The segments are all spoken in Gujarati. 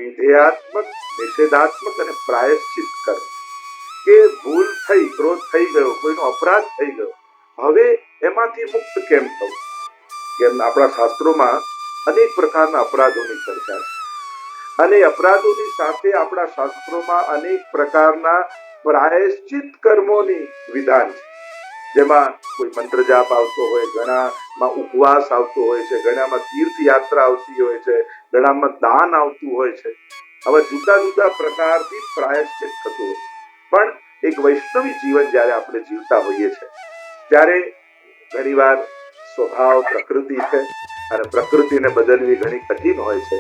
વિધેયાત્મક, નિષેધાત્મક અને પ્રાયશ્ચિત કર્મ. કે ભૂલ થઈ, ક્રોધ થઈ ગયો, કોઈનો અપરાધ થઈ ગયો, હવે એમાંથી મુક્ત કેમ થવું? કેમ આપણા શાસ્ત્રોમાં અનેક પ્રકારના અપરાધોની ચર્ચા છે અને અપરાધોની સાથે આપણા શાસ્ત્રોમાં અનેક પ્રકારના પ્રાયશ્ચિત કર્મોની વિધાન છે. જેમાં કોઈ મંત્ર જાપ આવતો હોય, ઘણામાં ઉપવાસ આવતો હોય છે, ઘણામાં તીર્થયાત્રા આવતી હોય છે, ઘણામાં દાન આવતું હોય છે. આવા જુદા જુદા પ્રકારથી પ્રાયશ્ચિત થતું હોય છે. પણ એક વૈષ્ણવી જીવન જયારે આપણે જીવતા હોઈએ છીએ ત્યારે ઘણીવાર સ્વભાવ પ્રકૃતિ છે અને પ્રકૃતિને બદલવી ઘણી કઠિન હોય છે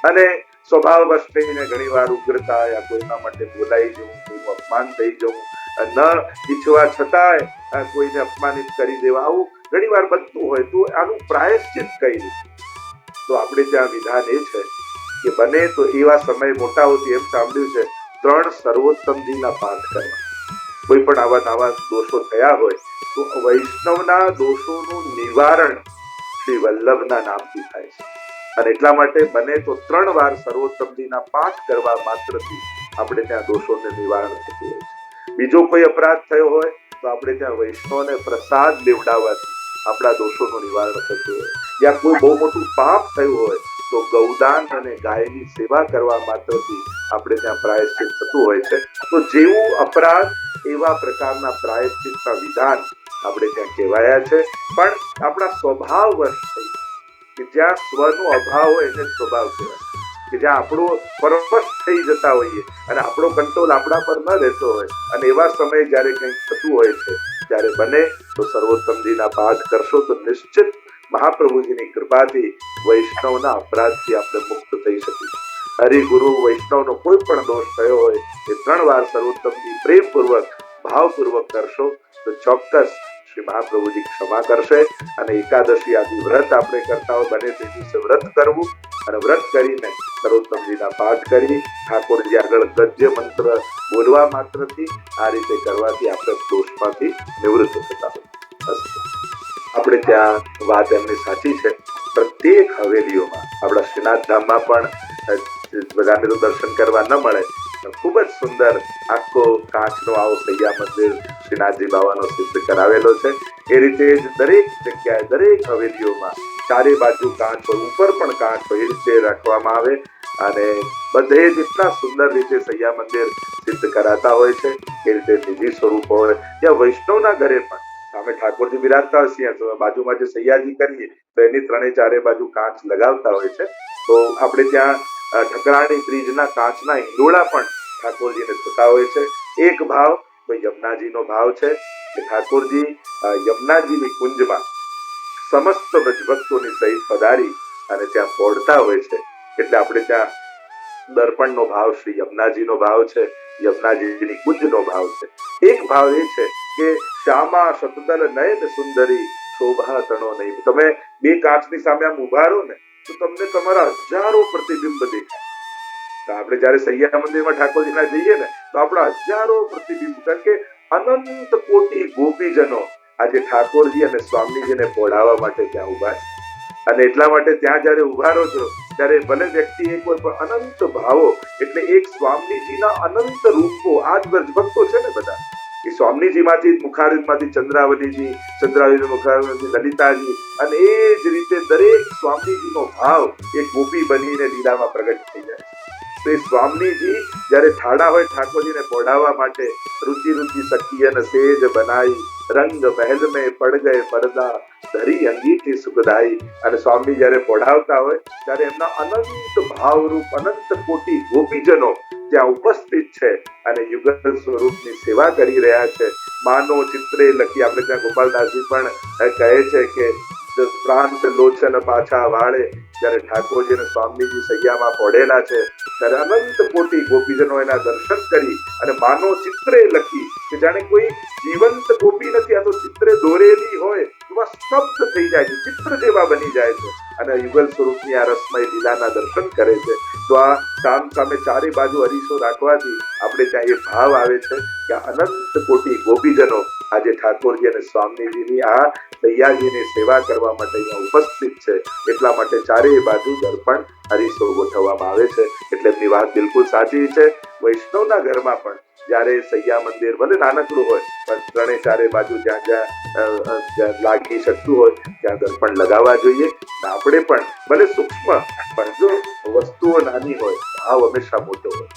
અને સ્વભાવવશ થઈને ઘણીવાર ઉગ્રતા યા કોઈના માટે બોલાઈ જવું, કોઈનું અપમાન થઈ જવું, ન ઈચ્છવા છતાંય કોઈને અપમાનિત કરી દેવા, આવું ઘણીવાર બનતું હોય. તો આનું પ્રાયશ્ચિત કઈ રીતે? તો આપણે ત્યાં વિધાન એ છે કે બને તો એવા સમય મોટાઓથી એમ સાંભળ્યું છે 3 સર્વોત્તમજીના પાઠ કરવા. કોઈ પણ આવા નવા દોષો થયા હોય તો વૈષ્ણવના દોષોનું નિવારણ શ્રી વલ્લભના નામથી થાય છે અને એટલા માટે બને તો 3 વાર સર્વોત્તમજીના પાઠ કરવા માત્રથી આપણે ત્યાં દોષોને નિવારણ થતું હોય છે. બીજો કોઈ અપરાધ થયો હોય તો આપણે ત્યાં વૈષ્ણવને પ્રસાદ લેવડાવવાથી આપણા દોષોનું નિવારણ થતું હોય. યા કોઈ બહુ મોટું પાપ થયું હોય તો ગૌદાન અને ગાયની સેવા કરવા માત્રથી આપણે ત્યાં પ્રાયશ્ચિત થતું હોય છે. તો જેવું અપરાધ એવા પ્રકારના પ્રાયશ્ચિતના વિધાન આપણે ત્યાં કહેવાયા છે. પણ આપણા સ્વભાવવશ થઈ કે જ્યાં સ્વનો અભાવ હોય એને સ્વભાવ કહેવાય, કે જ્યાં આપણો પરવશ થઈ જતા હોઈએ અને આપણો કંટ્રોલ આપણા પર ન રહેતો હોય અને એવા સમયે જયારે કંઈક થતું હોય છે ત્યારે બને તો સર્વોત્તમજીના પાઠ કરશો તો નિશ્ચિત મહાપ્રભુજીની કૃપાથી વૈષ્ણવના અપરાધથી આપણે મુક્ત થઈ શકીશું. હરિગુરુ વૈષ્ણવનો કોઈ પણ દોષ થયો હોય એ 3 વાર સર્વોત્તમજી પ્રેમપૂર્વક, ભાવપૂર્વક કરશો તો ચોક્કસ શ્રી મહાપ્રભુજી ક્ષમા કરશે. અને એકાદશી આદિ વ્રત આપણે કરતા હોય બને તે દિવસે વ્રત કરવું અને વ્રત કરીને સર્વોત્તમજીના પાઠ કરી ઠાકોરજી આગળ ગદ્ય મંત્ર બોલવા માત્રથી આ રીતે કરવાથી આપણે દોષમાંથી નિવૃત્ત થતા હોય. આપણે ત્યાં વાત એમની સાચી છે. પ્રત્યેક હવેલીઓમાં આપણા શ્રીનાથ ધામમાં પણ બધાને તો દર્શન કરવા ન મળે, ખૂબ જ સુંદર આખો કાચનો આવો સૈયા મંદિર શ્રીનાથજી બાવાનો સિદ્ધ કરાવેલો છે. એ રીતે જ દરેક જગ્યાએ, દરેક હવેલીઓમાં ચારે બાજુ કાચ હોય, ઉપર પણ કાચ હોય, એ રીતે રાખવામાં આવે અને બધે જ એટલા સુંદર રીતે સૈયા મંદિર સિદ્ધ કરાતા હોય છે. એ રીતે નિધિ સ્વરૂપ હોય ત્યાં વૈષ્ણવના ઘરે પણ અમે ઠાકોરજી બિરાજતા છીએ, બાજુમાં જે સૈયાજી કરીએ તો એની 3 બાજુ કાચ લગાવતા હોય છે. તો આપણે ત્યાં ઠકરાણી બ્રિજના કાચના હિંડોળા પણ ઠાકોરજીને થતા હોય છે. એક ભાવ તો યમુનાજીનો ભાવ છે કે ઠાકોરજી યમુનાજીની કુંજમાં સમસ્ત વ્રજભક્તોની સહિત પધારી અને ત્યાં પહોંચતા હોય છે. એટલે આપણે ત્યાં દર્પણનો ભાવ શ્રી યમુનાજીનો ભાવ છે, યમુનાજીની કુંજનો ભાવ છે. એક ભાવ એ છે કે શ્યામા શતદલ નયન સુંદરી શોભા તણો નહીં. તમે 2 કાચની સામે આમ ઉભા રહો ને તો તમને તમારા હજારો પ્રતિબિંબ દેખાય. આપણે જયારે સૈયા મંદિરમાં ઠાકોરજીના જઈએ ને તો આપણા હજારો પ્રતિબિંબ, કારણ કે અનંત કોટી ગોપીજનો આજે ઠાકોરજી અને સ્વામીજીને પોઢાવવા માટે ત્યાં ઉભા છે. અને એટલા માટે ત્યાં જયારે ઉભા રહો છો ત્યારે ભલે વ્યક્તિ એક હોય પણ અનંત ભાવો, એટલે એક સ્વામીજીના અનંત રૂપો. આ જ વ્રજભક્તો છે ને બધા, એ સ્વામીજીમાંથી મુખારવિંદમાંથી ચંદ્રાવલીજી, ચંદ્રાવલી મુખારવિંદથી લલિતાજી, અને એ જ રીતે દરેક સ્વામીજીનો ભાવ એક ગોપી બનીને લીલામાં પ્રગટ થઈ જાય. તો એ સ્વામીજી જયારે ઠાડા હોય ઠાકોરજીને પોઢાવવા માટે, રુચિ રુચિ સખિયન સેજ બનાઈ, રંગ મહેલ में પડ ગયે પડદા, ધરી અંગીઠી સુખદાઈ. અને સ્વામી જયારે પોઢાવતા હોય ત્યારે એમના અનંત ભાવરૂપ અનંત કોટી ગોપીજનો ત્યાં ઉપસ્થિત છે અને યુગલ સ્વરૂપની સેવા કરી રહ્યા છે. માનો ચિત્રે લખી, આપણે ત્યાં ગોપાલદાસજી પણ કહે છે કે પ્રાંત લોચન પાછા વાળે, જયારે ઠાકોરજી અને સ્વામીજી સૈયામાં પોઢેલા છે ત્યારે અનંત કોટી ગોપીજનો એના દર્શન કરી અને માનો ચિત્રે લખી, કે જાણે કોઈ જીવંત ગોપી નથી, આ તો ચિત્રે દોરેલી હોય એવા સ્તબ્ધ થઈ જાય છે, ચિત્ર જેવા બની જાય છે અને યુગલ સ્વરૂપની આ રસમય લીલાના દર્શન કરે છે. તો આ સામે ચારે બાજુ અરીસો રાખવાથી આપણે ત્યાં એ ભાવ આવે છે કે અનંત કોટી ગોપીજનો આજે ઠાકોરજી અને સ્વામીજીની આ સૈયાજીની સેવા કરવા માટે અહીંયા ઉપસ્થિત છે, એટલા માટે ચારેય બાજુ દર્પણ હરીસો ગોઠવવામાં આવે છે. એટલે એમની વાત બિલકુલ સાચી છે. વૈષ્ણવના ઘરમાં પણ જયારે સૈયા મંદિર ભલે નાનકડું હોય પણ ત્રણે ચારે બાજુ જ્યાં લાગી શકતું હોય ત્યાં દર્પણ લગાવવા જોઈએ. આપણે પણ ભલે સૂક્ષ્મ પણ જો વસ્તુઓ નાની હોય ભાવ હંમેશા મોટો હોય.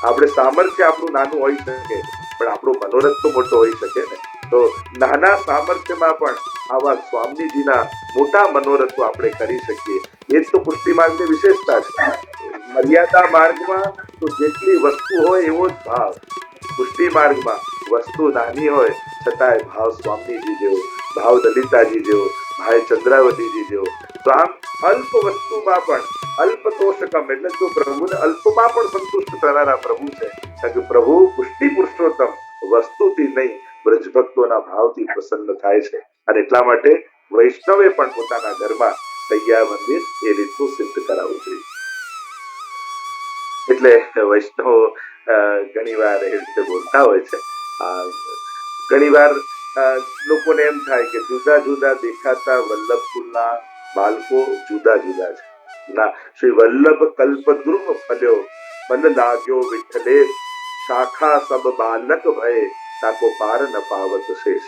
આપણે સામર્થ્ય આપણું નાનું હોઈ શકે પણ આપણો મનોરથ તો મોટો હોઈ શકે ને. તો નાના સામર્થ્યમાં પણ આવા સ્વામીજીના મોટા મનોરથો આપણે કરી શકીએ. એ જ તો પુષ્ટિ માર્ગની વિશેષતા છે. મર્યાદા માર્ગમાં તો જેટલી વસ્તુ હોય એવો જ ભાવ, પુષ્ટિ માર્ગમાં વસ્તુ નાની હોય છતાંય ભાવ સ્વામીજી જેવો, ભાવ લલિતાજી જેવો, ભાઈ ચંદ્રાવતીજી જેવો. તો આમ અલ્પ વસ્તુમાં પણ અલ્પતોષકમ એટલે જો પ્રભુને અલ્પમાં પણ સંતુષ્ટ કરનારા પ્રભુ છે. કારણ કે પ્રભુ પુષ્ટિ પુરુષોત્તમ વસ્તુથી નહીં બ્રજ ભક્તોના ભાવથી પ્રસન્ન થાય છે. અને એટલા માટે વૈષ્ણવે પણ પોતાના ઘરમાં સૈયા મંદિર એ રીતનું સિદ્ધ કરાવવું જોઈએ. એટલે વૈષ્ણવો ઘણી વાર એ રીતે બોલતા હોય છે. ઘણી વાર લોકોને એમ થાય કે જુદા જુદા દેખાતા વલ્લભકુલના બાળકો જુદા જુદા છે. ના, શ્રી વલ્લભ કલ્પ ધ્રુવ ફલ્યો મન લાગ્યો વિઠ્ઠલે, શાખા સબ બાલક ભય તાકો પાર ન પાવત શેષ.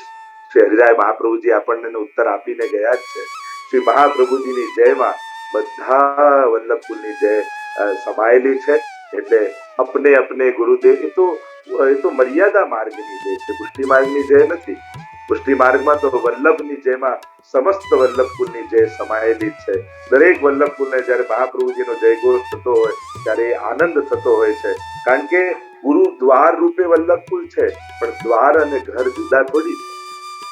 શ્રી હરિરાય મહાપ્રભુજી આપણને ઉત્તર આપીને ગયા જ છે. શ્રી મહાપ્રભુજીની જયમાં બધા વલ્લભકુલની જય સમાયેલી છે. એટલે અપને અપને ગુરુદેવ એ તો મર્યાદા માર્ગની જય છે, પુષ્ટિ માર્ગની જય નથી. પુષ્ટિ માર્ગમાં તો વલ્લભની જયમાં સમસ્ત વલ્લભકુલની જય સમાયેલી છે. દરેક વલ્લભકુલને જયારે મહાપ્રભુજીનો જયઘોષ થતો હોય ત્યારે આનંદ થતો હોય છે. કારણ કે ગુરુ દ્વાર રૂપે વલ્લભકુલ છે, પણ દ્વાર અને ઘર જુદા થોડી છે.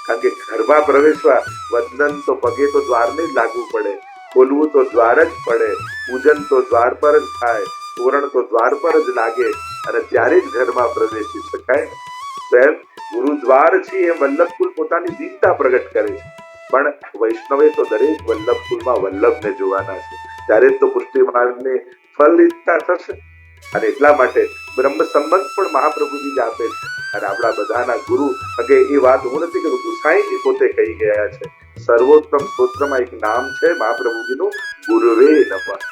કારણ કે ઘરમાં પ્રવેશવા વંદન તો પગે તો દ્વારને જ લાગવું પડે, ખોલવું તો દ્વાર જ પડે, પૂજન તો દ્વાર પર જ થાય, તોરણ તો દ્વાર પર જ લાગે અને ત્યારે જ ઘરમાં પ્રવેશી શકાય. તો એમ ગુરુદ્વાર છે એ વલ્લભકુલ પોતાની દીનતા પ્રગટ કરે છે. પણ વૈષ્ણવે તો દરેક વલ્લભકુલમાં વલ્લભને જોવાના છે. ત્યારે તો પુષ્ટિ માર્ગની ફલિતતા થશે. અને એટલા માટે બ્રહ્મ સંબંધ પણ મહાપ્રભુજી જ આપે છે. અને આપણા બધાના ગુરુ કે એ વાત હું નથી કરું, ગુસાઈજી પોતે કહી ગયા છે. સર્વોત્તમ સ્તોત્રમાં એક નામ છે મહાપ્રભુજીનું, ગુરુવે નમઃ.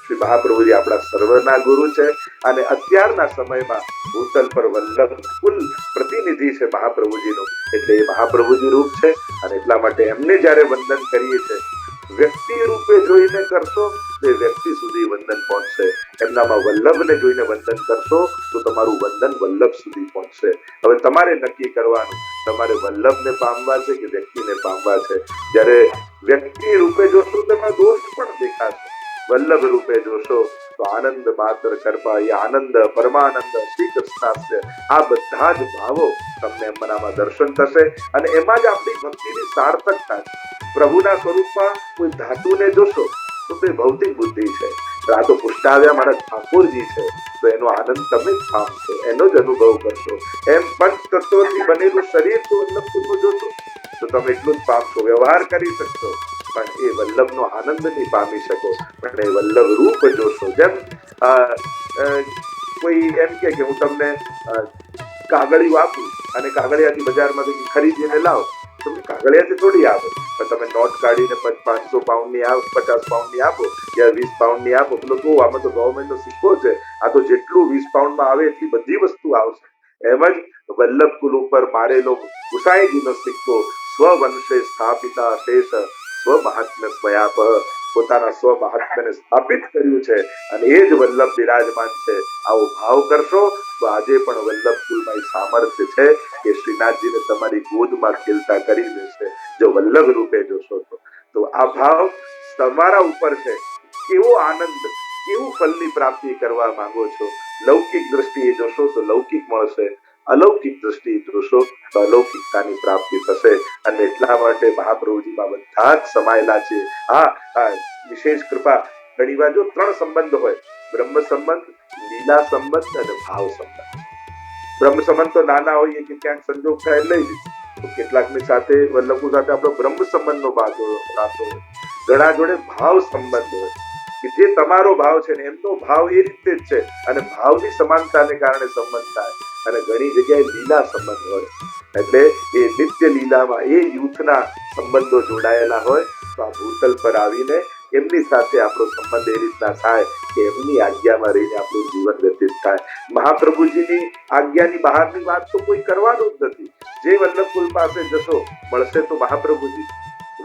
શ્રી મહાપ્રભુજી આપણા સર્વના ગુરુ છે. અને અત્યારના સમયમાં ભૂતલ પર વલ્લભકુલ પ્રતિનિધિ છે મહાપ્રભુજીનું. એટલે એ મહાપ્રભુજી રૂપ છે. અને એટલા માટે એમને જયારે વંદન કરીએ છીએ, વ્યક્તિ રૂપે જોઈને કરશો તો એ વ્યક્તિ સુધી વંદન પહોંચશે. એમનામાં વલ્લભને જોઈને વંદન કરશો તો તમારું વંદન વલ્લભ સુધી પહોંચશે. હવે તમારે નક્કી કરવાનું, તમારે વલ્લભને પામવા છે કે વ્યક્તિને પામવા છે. જ્યારે વ્યક્તિ રૂપે જોશો તો એમાં દોષ પણ દેખાશે, વલ્લભ રૂપે જોશો તો આનંદ માત્ર કૃપા, એ આનંદ પરમાનંદ શ્રી કૃષ્ણાસ્ય, આ બધા જ ભાવો તમને એમનામાં દર્શન થશે. અને એમાં જ આપણી ભક્તિની સાર્થકતા છે. પ્રભુના સ્વરૂપમાં કોઈ ધાતુને જોશો તો તે ભૌતિક બુદ્ધિ છે. આ તો પુષ્ટાવ્યા મારા ઠાકોરજી છે, તો એનો આનંદ તમે જ પામશો, એનો જ અનુભવ કરશો. એમ પંચ તત્વોથી બનેલું શરીર તો વલ્લભકુલનું જોશો તો તમે એટલું જ પામશો, વ્યવહાર કરી શકશો, પણ એ વલ્લભનો આનંદ નહીં પામી શકો. પણ એ વલ્લભ રૂપ જોશો. જેમ કોઈ એમ કે હું તમને કાગળિયું આપું અને કાગળિયાથી બજારમાંથી ખરીદીને લાવો, તમને કાગળિયાથી થોડી આવે. પણ તમે નોટ કાઢીને 500 પાઉન્ડની 50 પાઉન્ડની આપો યા 20 પાઉન્ડની આપો, પેલો તો આમાં તો ગવર્મેન્ટનો સિક્કો છે, આ તો જેટલું 20 પાઉન્ડમાં આવે એટલી બધી વસ્તુ આવશે. એમ જ વલ્લભકુલ ઉપર મારેલો ગુસાઈજીનો સિક્કો, સ્વવંશે સ્થાપિતા શેષ સ્વ મહાત્મ્ય સ્વયાપ, પોતાના સ્વ મહાત્મ્યને સ્થાપિત કર્યું છે અને એ જ વલ્લભ બિરાજમાન છે. આવો ભાવ કરશો તો આજે પણ વલ્લભકુલમાં સામર્થ્ય છે કે શ્રીનાથજીને તમારી ગોદમાં ખેલતા કરી દેશે, જો વલ્લભ રૂપે જોશો તો. આ ભાવ તમારા ઉપર છે. કેવો આનંદ, કેવું ફલની પ્રાપ્તિ કરવા માંગો છો. લૌકિક દ્રષ્ટિએ જોશો તો લૌકિક મળશે, અલૌકિક દ્રષ્ટિએ જોશો તો અલૌકિકતાની પ્રાપ્તિ થશે. અને એટલા માટે મહાપ્રભુજીમાં બધા જ સમાયેલા છે. હા, વિશેષ કૃપા ઘણી વાર જો 3 સંબંધ હોય, બ્રહ્મ સંબંધ, લીલા સંબંધ અને ભાવ સંબંધ. બ્રહ્મ સંબંધ તો નાના હોઈએ કે ક્યાંક સંજોગ થાય લઈ લીધું, તો કેટલાકની સાથે વલ્લભુ સાથે આપણો બ્રહ્મ સંબંધનો બાજો રાતો હોય. ઘણા જોડે ભાવ સંબંધ હોય કે જે તમારો ભાવ છે ને એમનો ભાવ એ રીતે જ છે અને ભાવની સમાનતાને કારણે સંબંધ થાય. અને ઘણી જગ્યાએ લીલા સંબંધ હોય એટલે એ નિત્ય લીલામાં એ યુથના સંબંધો જોડાયેલા હોય તો આ ભૂતલ પર આવીને એમની સાથે આપણો સંબંધ એ રીતના થાય કે એમની આજ્ઞામાં રહીને આપણું જીવન વ્યતીત થાય। મહાપ્રભુજીની આજ્ઞાની બહારની વાત તો કોઈ કરવાનું જ નથી। જે વલ્લભકુલ પાસે જશો મળશે તો મહાપ્રભુજી,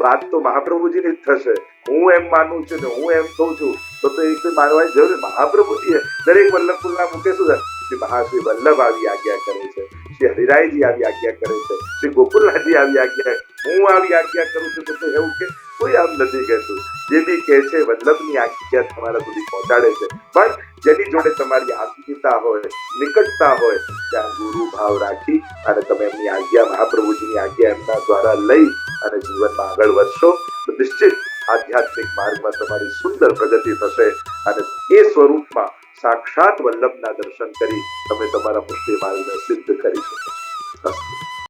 વાત તો મહાપ્રભુજીની જ થશે। હું એમ માનું છું ને હું એમ કહું છું તો એક માનવાની જરૂર। મહાપ્રભુજીએ દરેક વલ્લભકુલના મુખે શું શ્રી મહાશ્રી વલ્લભ આવી આજ્ઞા કરે છે, શ્રી હરિરાયજી આવી આજ્ઞા કરે છે, શ્રી ગોકુલનાથજી આવી આજ્ઞા, હું આવી આજ્ઞા કરું છું તો એવું કે કોઈ આમ નથી કહેતું। જે બી કહે છે વલ્લભની આજ્ઞા તમારા સુધી પહોંચાડે છે, પણ જેની જોડે તમારી આત્મીયતા હોય, નિકટતા હોય, ત્યાં ગુરુ ભાવ રાખી અને તમે એમની આજ્ઞા, મહાપ્રભુજીની આજ્ઞા એમના દ્વારા લઈ અને જીવનમાં આગળ વધશો તો નિશ્ચિત આધ્યાત્મિક માર્ગમાં તમારી સુંદર પ્રગતિ થશે અને એ સ્વરૂપમાં સાક્ષાત વલ્લભના દર્શન કરી તમે તમારા પુષ્ટિ માર્ગને